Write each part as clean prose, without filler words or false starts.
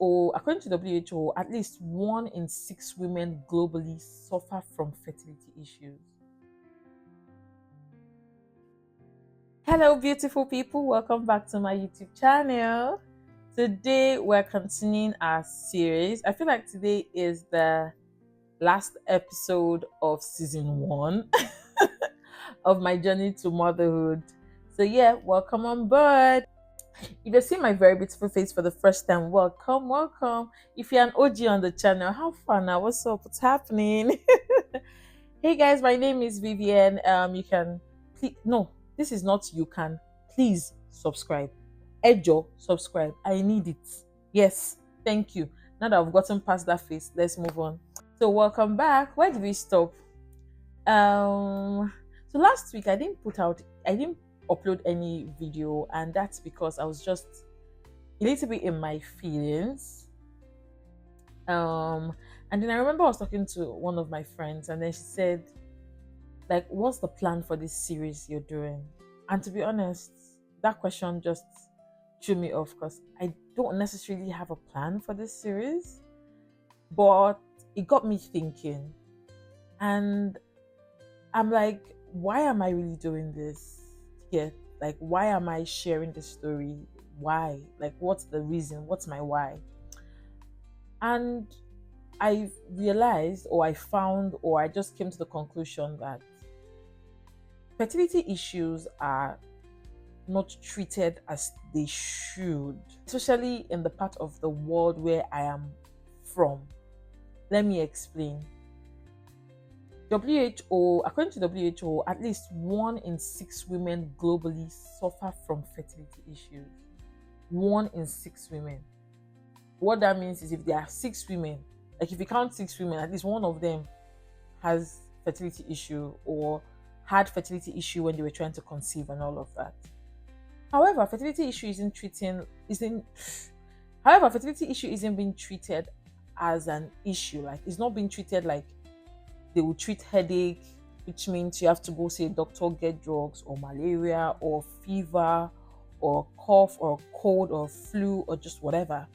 according to WHO, at least 1 in 6 women globally suffer from fertility issues. Hello, beautiful people. Welcome back to my YouTube channel. Today, we're continuing our series. I feel like today is the last episode of season 1 of my journey to motherhood. So, yeah, welcome on board. If you see my very beautiful face for the first time, welcome, welcome. If you're an OG on the channel, how fun now? What's up? What's happening? Hey guys, my name is Vivian. You can please this is not you can. Please subscribe. Ejo, subscribe. I need it. Yes, thank you. Now that I've gotten past that phase, let's move on. So welcome back. Where did we stop? So last week I didn't upload any video, and that's because I was just a little bit in my feelings. And then I remember I was talking to one of my friends, and then she said, like, what's the plan for this series you're doing? And to be honest, that question just threw me off because I don't necessarily have a plan for this series, but it got me thinking. And I'm like, why am I really doing this? Yeah, like, why am I sharing this story? Why? Like, what's the reason? What's my why? And I realized, or I found, or I just came to the conclusion that fertility issues are not treated as they should, especially in the part of the world where I am from. Let me explain. WHO, according to WHO, at least 1 in 6 women globally suffer from fertility issues. 1 in 6 women. What that means is if there are 6 women, like if you count 6 women, at least one of them has fertility issue or had fertility issue when they were trying to conceive and all of that. However, fertility issue isn't being treated as an issue. Like, it's not being treated like they will treat headache, which means you have to go see a doctor, get drugs, or malaria, or fever, or cough, or cold, or flu, or just whatever.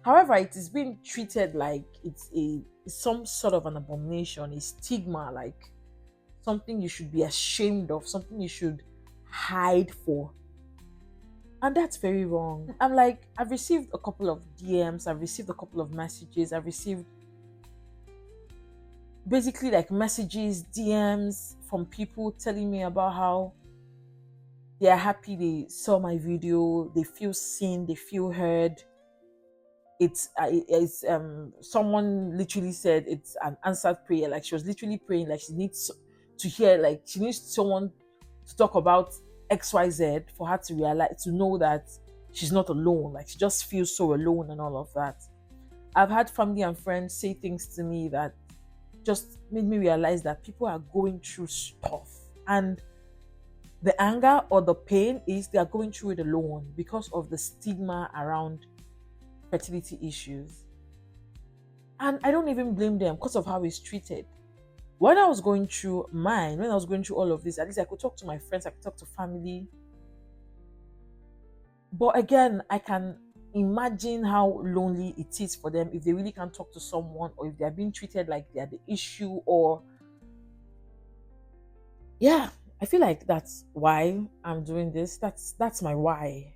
However, it is being treated like it's some sort of an abomination, a stigma, like something you should be ashamed of, something you should hide for. And that's very wrong. I'm like, I've received a couple of DMs, I've received a couple of messages, I've received basically like messages, DMs from people telling me about how they are happy they saw my video, they feel seen, they feel heard. It's someone literally said it's an answered prayer. Like, she was literally praying, like she needs to hear, like she needs someone to talk about XYZ for her to realize, to know that she's not alone. Like, she just feels so alone and all of that. I've had family and friends say things to me that just made me realize that people are going through stuff, and the anger or the pain is they are going through it alone because of the stigma around fertility issues. And I don't even blame them because of how it's treated. When I was going through all of this, at least I could talk to my friends, I could talk to family. But again, I can imagine how lonely it is for them if they really can't talk to someone, or if they're being treated like they're the issue. Or yeah, I feel like that's why I'm doing this. That's my why.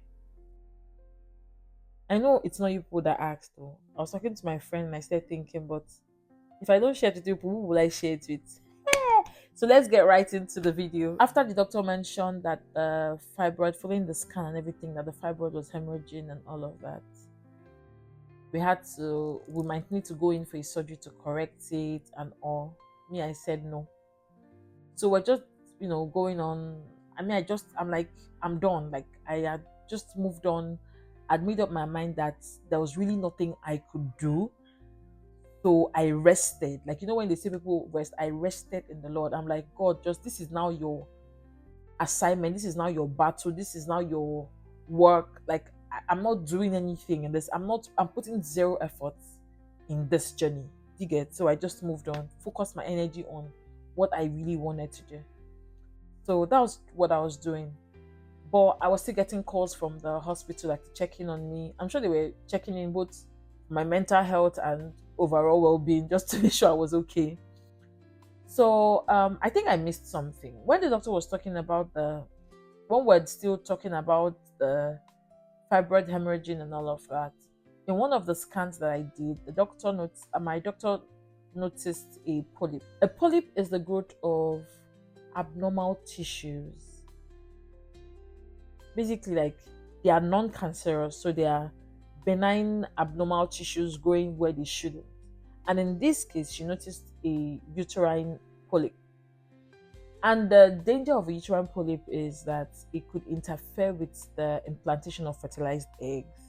I know it's not you people that asked though. I was talking to my friend and I started thinking, but if I don't share it with people, who will I share it with? So let's get right into the video. After the doctor mentioned that the fibroid, following the scan and everything, that the fibroid was hemorrhaging and all of that, we might need to go in for a surgery to correct it and all. Me, I said no. So we're just, going on. I mean, I'm like, I'm done. Like, I had just moved on. I'd made up my mind that there was really nothing I could do. So I rested. Like, when they say people rest, I rested in the Lord. I'm like, God, this is now your assignment. This is now your battle. This is now your work. Like, I'm not doing anything in this. I'm putting zero effort in this journey. You get? So I just moved on, focused my energy on what I really wanted to do. So that was what I was doing. But I was still getting calls from the hospital, like, to check in on me. I'm sure they were checking in both my mental health and overall well-being, just to make sure I was okay. So I think I missed something when the doctor was talking about the when we're still talking about the fibroid hemorrhaging and all of that. In one of the scans that I did, my doctor noticed a polyp. A polyp is the growth of abnormal tissues. Basically, like, they are non-cancerous, so they are benign abnormal tissues growing where they shouldn't. And in this case, she noticed a uterine polyp. And the danger of a uterine polyp is that it could interfere with the implantation of fertilized eggs.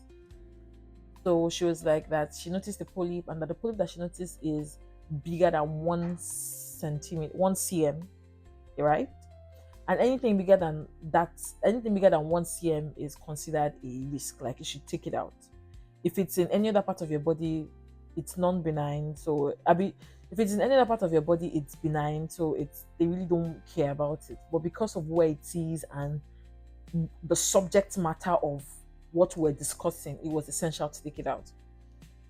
So she was like that. She noticed the polyp, and that the polyp that she noticed is bigger than 1 centimeter, 1 cm, right? And anything bigger than 1 cm is considered a risk. Like, you should take it out. If it's in any other part of your body, it's non-benign. So if it's in any other part of your body, it's benign. So they really don't care about it. But because of where it is and the subject matter of what we're discussing, it was essential to take it out.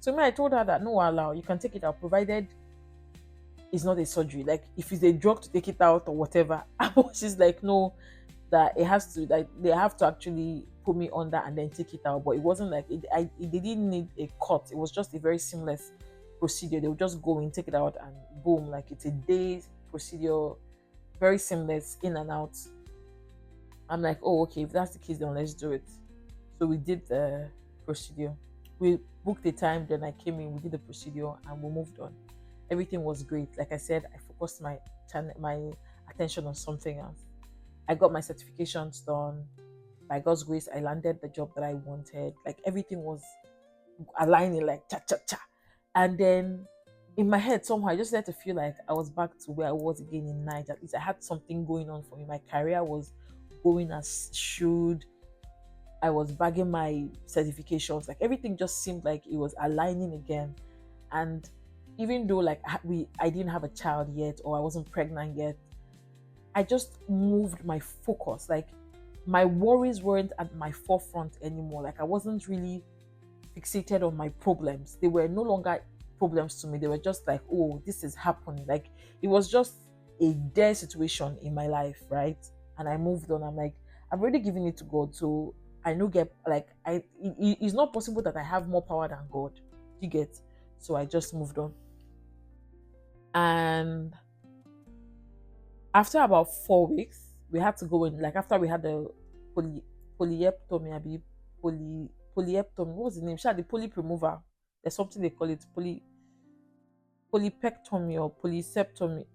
So I told her that no, allow, you can take it out, provided it's not a surgery. Like, if it's a drug to take it out or whatever. She's like, no, that it has to, like, they have to actually put me under and then take it out. But it wasn't like they didn't need a cut. It was just a very seamless procedure. They would just go in, take it out, and boom, like, it's a day's procedure, very seamless, in and out. I'm like, oh, okay, if that's the case, then let's do it. So we did the procedure. We booked the time, then I came in, we did the procedure, and we moved on. Everything was great. Like I said, I focused my attention on something else. I got my certifications done. By God's grace, I landed the job that I wanted. Like, everything was aligning, like, cha cha cha. And then in my head, somehow, I just had to feel like I was back to where I was again in Niger. At least I had something going on for me. My career was going as should. I was bagging my certifications. Like, everything just seemed like it was aligning again. And even though, like, I didn't have a child yet, or I wasn't pregnant yet, I just moved my focus. Like, my worries weren't at my forefront anymore. Like, I wasn't really fixated on my problems. They were no longer problems to me. They were just like, oh, this is happening. Like, it was just a dead situation in my life, right? And I moved on. I'm like, I've already given it to God, so I know it's not possible that I have more power than God. You get? So I just moved on. And after about 4 weeks, we had to go in. Like, after we had the polyeptomy, polyeptomy. What was the name? She had the polyp remover. There's something they call it, polypectomy or polyseptomy.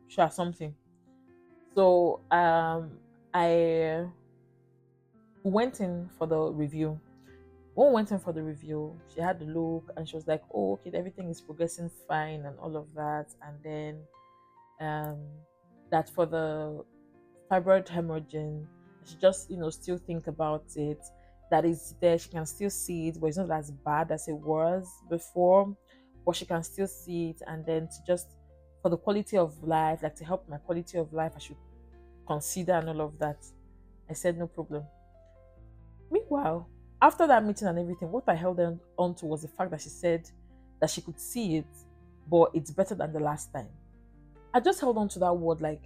Sure, something. So I went in for the review. When we went in for the review, she had the look and she was like, oh, okay, everything is progressing fine and all of that. And then that for the fibroid hemorrhaging, she just, still think about it. That is there, she can still see it, but it's not as bad as it was before, but she can still see it. And then to just, for the quality of life, like, to help my quality of life, I should consider and all of that. I said, no problem. Meanwhile, after that meeting and everything, what I held on to was the fact that she said that she could see it, but it's better than the last time. I just held on to that word, like,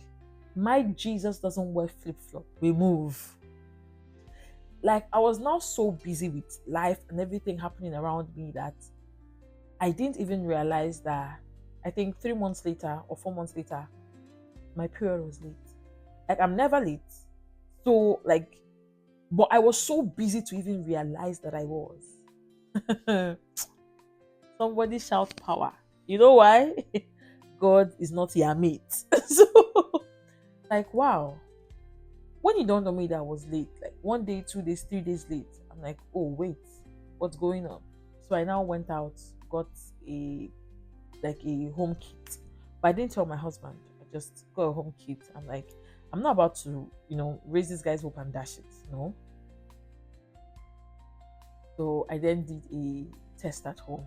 my Jesus doesn't wear flip-flop. We move. Like, I was now so busy with life and everything happening around me that I didn't even realize that I think 3 months later or 4 months later, my period was late. Like, I'm never late. So, like, but I was so busy to even realize that I was. Somebody shout power. You know why? God is not your mate. So, like, wow. When you don't know me that I was late, like 1 day, 2 days, 3 days late, I'm like, oh, wait, what's going on? So I now went out, got a home kit. But I didn't tell my husband. I just got a home kit. I'm like, I'm not about to, raise this guy's hope and dash it, no? So I then did a test at home.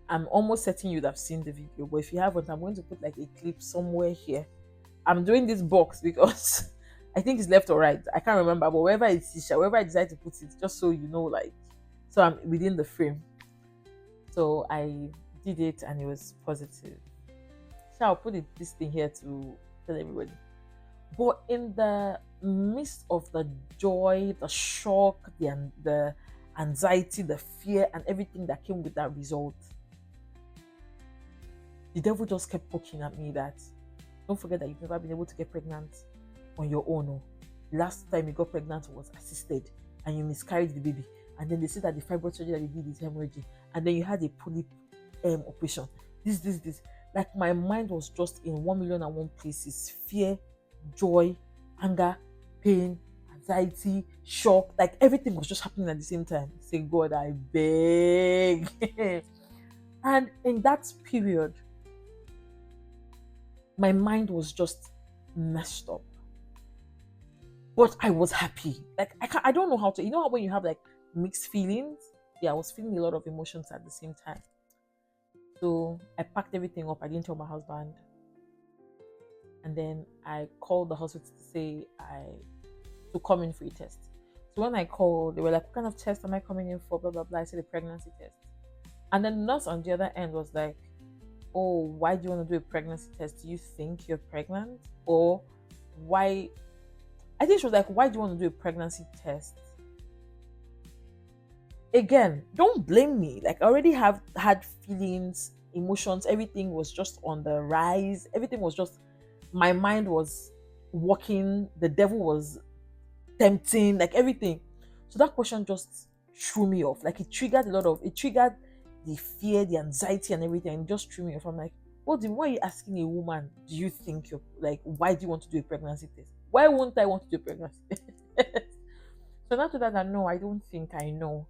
I'm almost certain you'd have seen the video, but if you haven't, I'm going to put like a clip somewhere here. I'm doing this box because I think it's left or right. I can't remember, but wherever it is, wherever I decide to put it, just so you know, like, so I'm within the frame. So I did it and it was positive. So I'll put this thing here to tell everybody. But in the midst of the joy, the shock, the anxiety, the fear, and everything that came with that result, the devil just kept poking at me that don't forget that you've never been able to get pregnant on your own. Oh. Last time you got pregnant was assisted and you miscarried the baby. And then they said that the fibroid surgery that you did is hemorrhaging. And then you had a polyp operation. This. Like my mind was just in 1,000,001 places. Fear, joy, anger, pain, anxiety, shock. Like everything was just happening at the same time. Say, God, I beg. And in that period, my mind was just messed up. But I was happy. Like I don't know how to. You know how when you have like mixed feelings? Yeah, I was feeling a lot of emotions at the same time. So I packed everything up. I didn't tell my husband. And then I called the hospital to say to come in for a test. So when I called, they were like, what kind of test am I coming in for? Blah, blah, blah. I said a pregnancy test. And then the nurse on the other end was like, oh, why do you want to do a pregnancy test? Do you think you're pregnant? Or why? I think she was like, why do you want to do a pregnancy test? Again, don't blame me. Like I already have had feelings, emotions, everything was just on the rise. Everything was just, my mind was working, the devil was tempting, like everything. So that question just threw me off. Like it triggered the fear, the anxiety and everything, and it just threw me off. I'm like, why are you asking a woman, do you think you're like, why do you want to do a pregnancy test? Why won't I want to do a pregnancy test? So after that, no, I don't think I know.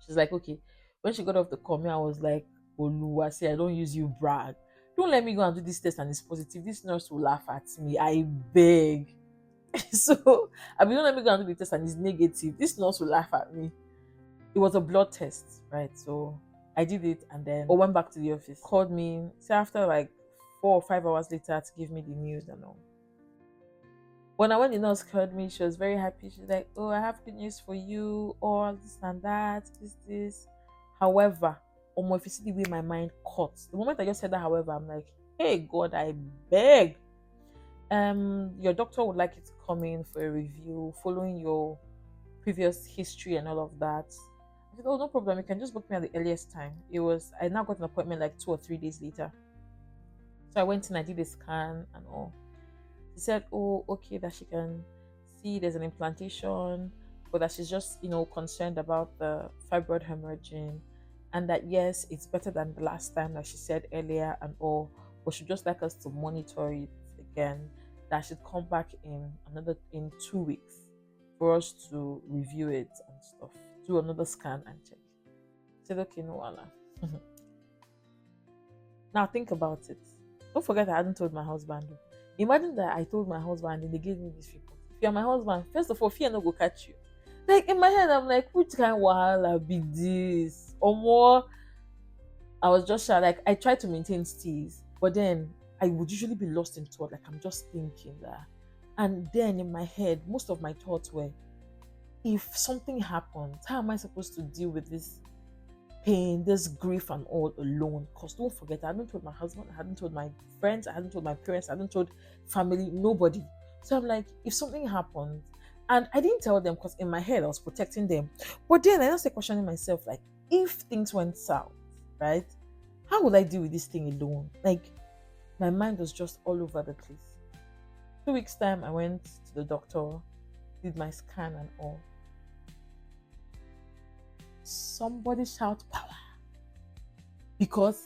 She's like, okay. When she got off the call, me, I was like, Olu, I say, I don't use you brag. Don't let me go and do this test and it's positive. This nurse will laugh at me. I beg. So, I mean, don't let me go and do the test and it's negative. This nurse will laugh at me. It was a blood test, right? So, I did it and then I went back to the office. Called me. So, after like 4 or 5 hours later to give me the news and all. When the nurse called me, she was very happy. She's like, oh, I have good news for you, all this and that, this. However, if you see the way my mind cuts, the moment I just said that, however, I'm like, hey, God, I beg. Your doctor would like you to come in for a review following your previous history and all of that. I said, oh, no problem. You can just book me at the earliest time. I now got an appointment like 2 or 3 days later. So I went in, I did a scan and all. She said, oh, okay, that she can see there's an implantation, but that she's just, concerned about the fibroid hemorrhaging, and that, yes, it's better than the last time that she said earlier and all, but she'd just like us to monitor it again, that she'd come back in 2 weeks for us to review it and stuff, do another scan and check. I said, okay, no, Allah. Now think about it. Don't forget I hadn't told my husband. Imagine that I told my husband and they gave me this report. If you're my husband, first of all, fear no go catch you. Like in my head, I'm like, which kind of wahala be this? Or more, I was just shy. Like I tried to maintain steeze, but then I would usually be lost in thought. Like I'm just thinking that. And then in my head, most of my thoughts were, if something happens, how am I supposed to deal with this pain, this grief and all alone? Because don't forget, I hadn't told my husband, I hadn't told my friends, I hadn't told my parents, I hadn't told family, nobody. So I'm like, if something happens, and I didn't tell them because in my head I was protecting them. But then I was questioning myself, like, if things went south, right? How would I deal with this thing alone? Like, my mind was just all over the place. 2 weeks time, I went to the doctor, did my scan and all. Somebody shout power. Because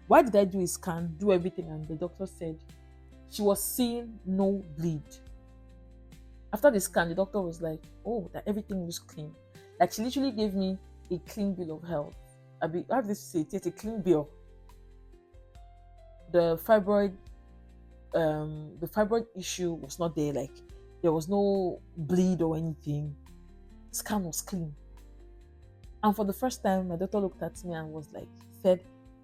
why did I do a scan, do everything, and the doctor said she was seeing no bleed. After the scan, the doctor was like, oh, that everything was clean. Like she literally gave me a clean bill of health. How do you say it? It's a clean bill. The fibroid issue was not there. Like there was no bleed or anything. Scan was clean. And for the first time, my doctor looked at me and was like, said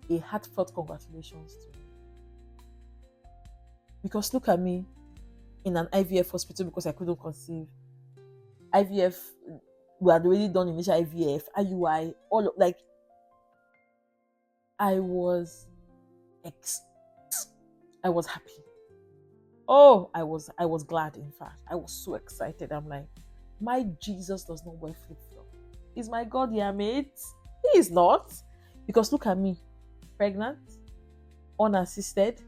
a heartfelt congratulations to me. Because look at me in an IVF hospital because I couldn't conceive. IVF, we had already done initial IVF, IUI, all like I was ex- I was happy. Oh, I was glad. In fact, I was so excited. I'm like, my Jesus does not wear flip flop. Is my God your mate? He is not, because look at me, pregnant, unassisted,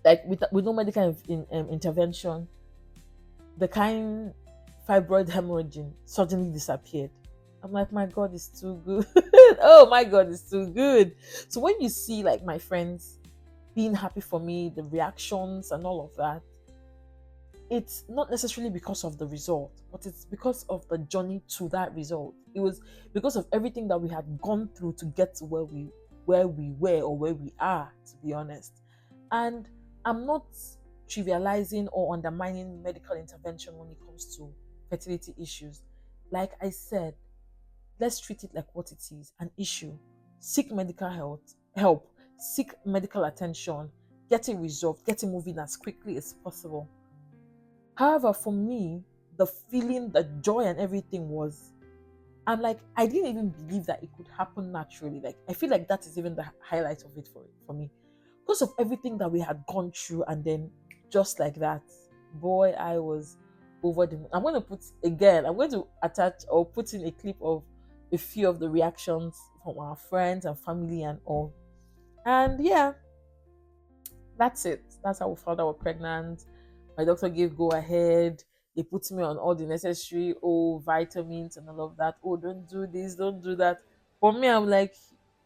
like with no medical intervention. The kind fibroid hemorrhaging suddenly disappeared. I'm like, my God is too good. Oh, my God is too good. So when you see like my friends being happy for me, the reactions and all of that, it's not necessarily because of the result, but it's because of the journey to that result. It was because of everything that we had gone through to get to where we were or where we are, to be honest. And I'm not trivializing or undermining medical intervention when it comes to fertility issues. Like I said, let's treat it like what it is, an issue. Seek medical help, seek medical attention, get it resolved, get it moving as quickly as possible. However, for me, the feeling, the joy, and everything was, I'm like, I didn't even believe that it could happen naturally. Like, I feel like that is even the highlight of it for me. Because of everything that we had gone through, and then just like that, boy, I was over the moon. I'm going to attach or put in a clip of a few of the reactions from our friends and family and all. And yeah, that's it. That's how we found out we're pregnant. My doctor gave go ahead. They put me on all the necessary vitamins and all of that. Oh, don't do this, don't do that. For me, I'm like,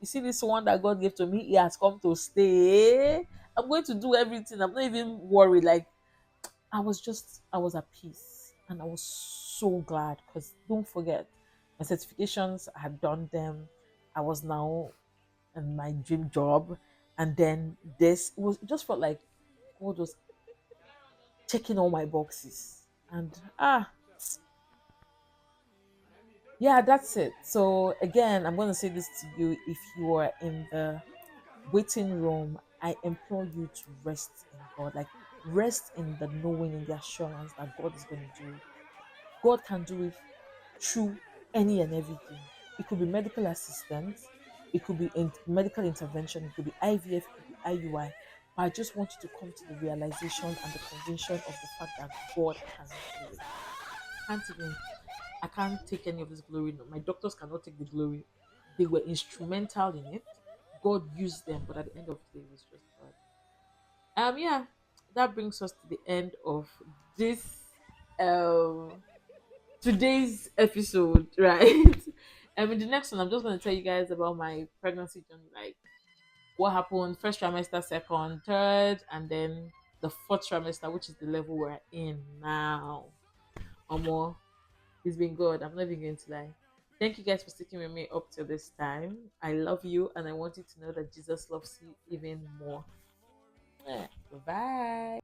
you see, this one that God gave to me, He has come to stay. I'm going to do everything. I'm not even worried. Like, I was at peace, and I was so glad because don't forget, my certifications, I had done them. I was now in my dream job, and then it just felt like God was checking all my boxes. And yeah, that's it. So again, I'm going to say this to you: if you are in the waiting room, I implore you to rest in God. Like, rest in the knowing, in the assurance that God is going to do it. God can do it through any and everything. It could be medical assistance, it could be medical intervention, it could be IVF, it could be IUI. But I just want you to come to the realization and the conviction of the fact that God can do it. Can't even I can't take any of this glory. No, my doctors cannot take the glory. They were instrumental in it. God used them, but at the end of the day, it was just God. Yeah, that brings us to the end of this um today's episode, right? In the next one, I'm just going to tell you guys about my pregnancy journey, like what happened first trimester, second, third, and then the fourth trimester, which is the level we're in now. Or more, it's been good. I'm not even going to lie. Thank you guys for sticking with me up till this time. I love you, and I want you to know that Jesus loves you even more. Bye bye.